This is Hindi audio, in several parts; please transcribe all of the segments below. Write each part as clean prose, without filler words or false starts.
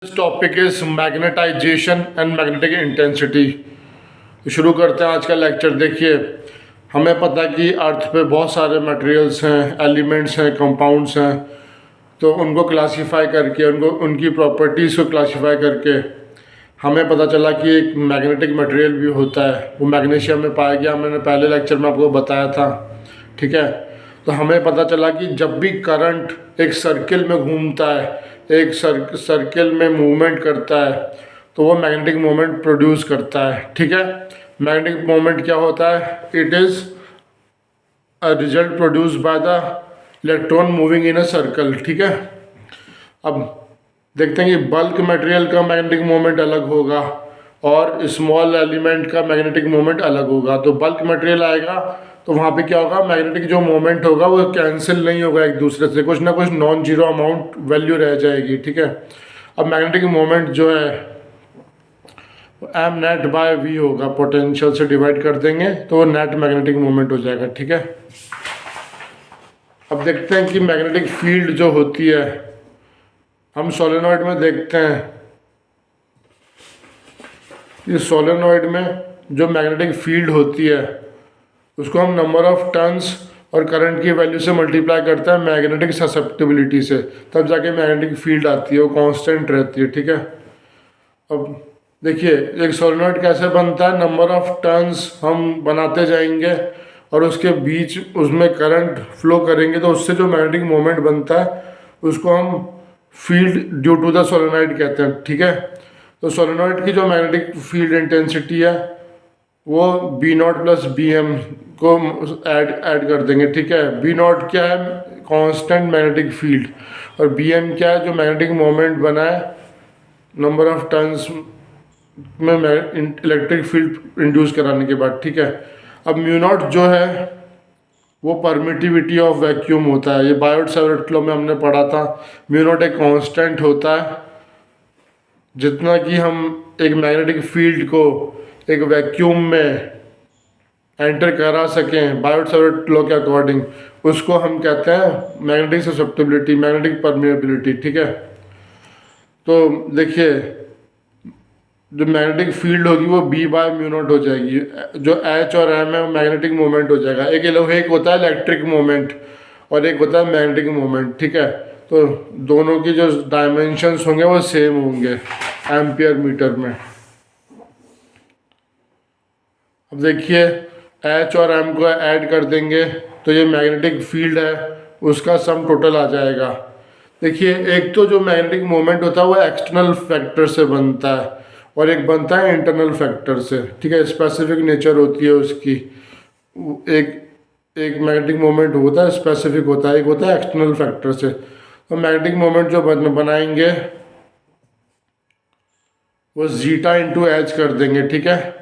This topic is magnetization and magnetic intensity. तो शुरू करते हैं आज का लेक्चर। देखिए, हमें पता है कि अर्थ पे बहुत सारे मटेरियल्स हैं, एलिमेंट्स हैं, कंपाउंड्स हैं। तो उनको क्लासिफाई करके, उनको उनकी प्रॉपर्टीज़ को क्लासिफाई करके हमें पता चला कि एक मैग्नेटिक मटेरियल भी होता है, वो मैग्नीशियम में पाया गया। मैंने पहले लेक्चर में आपको बताया था, ठीक है। तो हमें पता चला कि जब भी करंट एक सर्किल में घूमता है, एक सर्किल में मूवमेंट करता है, तो वो मैग्नेटिक मोमेंट प्रोड्यूस करता है, ठीक है। मैग्नेटिक मोमेंट क्या होता है? It is a result produce by the electron moving in a circle, ठीक है। अब देखते हैं कि बल्क मटेरियल का मैग्नेटिक मोमेंट अलग होगा और स्मॉल एलिमेंट का मैग्नेटिक मोमेंट अलग होगा। तो बल्क मटेरियल आएगा तो वहाँ पे क्या होगा, मैग्नेटिक जो मोमेंट होगा वो कैंसिल नहीं होगा एक दूसरे से, कुछ ना कुछ नॉन जीरो अमाउंट वैल्यू रह जाएगी, ठीक है। अब मैग्नेटिक मोमेंट जो है एम नेट बाय वी होगा, पोटेंशियल से डिवाइड कर देंगे तो वो नेट मैग्नेटिक मोमेंट हो जाएगा, ठीक है। अब देखते हैं कि मैग्नेटिक फील्ड जो होती है, हम सोलेनॉइड में देखते हैं, इस सोलेनॉइड में जो मैग्नेटिक फील्ड होती है उसको हम नंबर ऑफ टर्न्स और करंट की वैल्यू से मल्टीप्लाई करते हैं मैग्नेटिक ससेप्टिबिलिटी से, तब जाके मैग्नेटिक फील्ड आती है, वो कांस्टेंट रहती है, ठीक है। अब देखिए, एक सोलेनॉइड कैसे बनता है, नंबर ऑफ टर्न्स हम बनाते जाएंगे और उसके बीच उसमें करंट फ्लो करेंगे तो उससे जो मैग्नेटिक मोमेंट बनता है उसको हम field due to the solenoid कहते हैं, ठीक है। तो सोलेनॉइड की जो मैग्नेटिक फील्ड इंटेंसिटी है वो B naught plus B M को ऐड कर देंगे, ठीक है। बी नॉट क्या है? Constant magnetic field. और बी एम क्या है? जो मैग्नेटिक मोमेंट बना है नंबर ऑफ टर्न्स में इलेक्ट्रिक फील्ड इंड्यूस कराने के बाद, ठीक है। अब म्यू नॉट जो है वो परमिटिविटी ऑफ वैक्यूम होता है, ये बायोट-सावर्ट लॉ में हमने पढ़ा था। म्यू नॉट एक कांस्टेंट होता है, जितना कि हम एक मैग्नेटिक फील्ड को एक वैक्यूम में एंटर करा सकें बायोट-सावर्ट लॉ के अकॉर्डिंग, उसको हम कहते हैं मैग्नेटिक ससेप्टिबिलिटी, मैग्नेटिक परमिएबिलिटी, ठीक है। तो देखिए, जो मैग्नेटिक फील्ड होगी वो बी बाय म्यू नॉट हो जाएगी। जो एच और एम है वो मैग्नेटिक मोमेंट हो जाएगा। एक होता है इलेक्ट्रिक मोमेंट और एक होता है मैग्नेटिक मोमेंट, ठीक है। तो दोनों की जो डायमेंशंस होंगे वो सेम होंगे एम्पियर मीटर में। अब देखिए, एच और एम को ऐड कर देंगे तो ये मैग्नेटिक फील्ड है, उसका सम टोटल आ जाएगा। देखिए, एक तो जो मैग्नेटिक मोमेंट होता है वो एक्सटर्नल फैक्टर से बनता है और एक बनता है इंटरनल फैक्टर से, ठीक है। स्पेसिफिक नेचर होती है उसकी। एक मैग्नेटिक मोमेंट होता है स्पेसिफिक होता है, एक होता है एक्सटर्नल फैक्टर से। तो मैग्नेटिक मोमेंट जो बनाएंगे वो जीटा इंटू एच कर देंगे, ठीक है।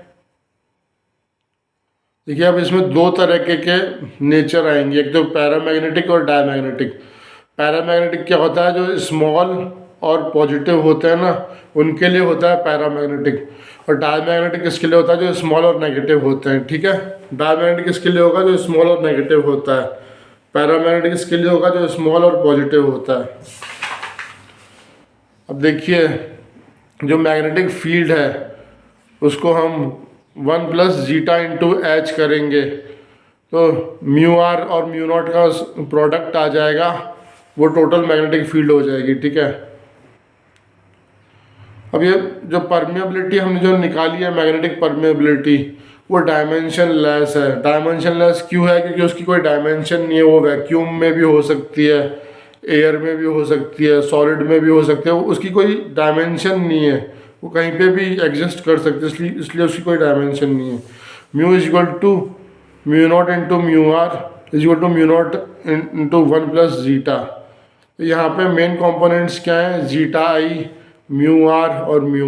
देखिए, अब इसमें दो तरह के नेचर आएंगे, एक तो पैरामैग्नेटिक और डायमैग्नेटिक। पैरामैग्नेटिक क्या होता है? जो स्मॉल और पॉजिटिव होते हैं ना, उनके लिए होता है पैरामैग्नेटिक। और डायमैग्नेटिक किसके लिए होता है? जो स्मॉल और नेगेटिव होते हैं, ठीक है। डायमैग्नेटिक किसके लिए होगा? जो स्मॉल और नेगेटिव होता है। पैरामैग्नेटिक किसके लिए होगा? जो स्मॉल और पॉजिटिव होता है। अब देखिए, जो मैग्नेटिक फील्ड है उसको हम 1 प्लस जीटा इंटू एच करेंगे तो म्यू आर और म्यू नॉट का प्रोडक्ट आ जाएगा, वो टोटल मैग्नेटिक फील्ड हो जाएगी, ठीक है। अब ये जो परमेबिलिटी हमने जो निकाली है, मैग्नेटिक परमेबिलिटी, वो डायमेंशन लेस है। डायमेंशन लेस क्यों है? क्योंकि उसकी कोई डायमेंशन नहीं है। वो वैक्यूम में भी हो सकती है, एयर में भी हो सकती है, सॉलिड में भी हो सकती है, उसकी कोई डायमेंशन नहीं है, वो कहीं पे भी एग्जिस्ट कर सकते हैं, इसलिए उसकी कोई डायमेंशन नहीं है। Mu is equal to mu naught into mu R is equal to mu naught into 1 plus zeta. तो यहाँ पे मेन कंपोनेंट्स क्या हैं? जीटा आई, म्यू आर और म्यू।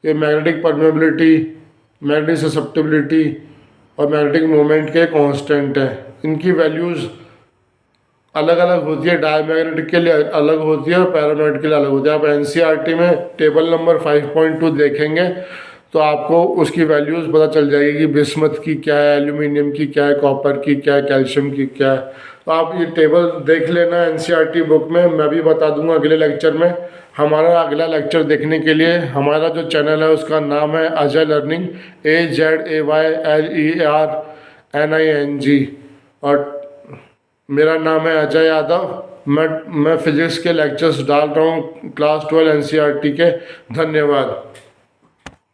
ये मैग्नेटिक परमेबिलिटी, मैग्नेटिक ससेप्टिबिलिटी और मैग्नेटिक मोमेंट के कांस्टेंट हैं। इनकी वैल्यूज़ अलग अलग होती है, डायमैग्नेटिक के लिए अलग होती है और पैरामैग्नेटिक के लिए अलग होती है। आप एनसीईआरटी में टेबल नंबर 5.2 देखेंगे तो आपको उसकी वैल्यूज़ पता चल जाएगी कि बिस्मथ की क्या है, एल्यूमिनियम की क्या है, कॉपर की क्या है, कैल्शियम की क्या है। तो आप ये टेबल देख लेना एनसीईआरटी बुक में, मैं भी बता दूंगा अगले लेक्चर में। हमारा अगला लेक्चर देखने के लिए हमारा जो चैनल है उसका नाम है अजय लर्निंग, AZAYLERNING, और मेरा नाम है अजय यादव। मैं फिजिक्स के लेक्चर्स डाल रहा हूँ क्लास 12 एनसीईआरटी के। धन्यवाद।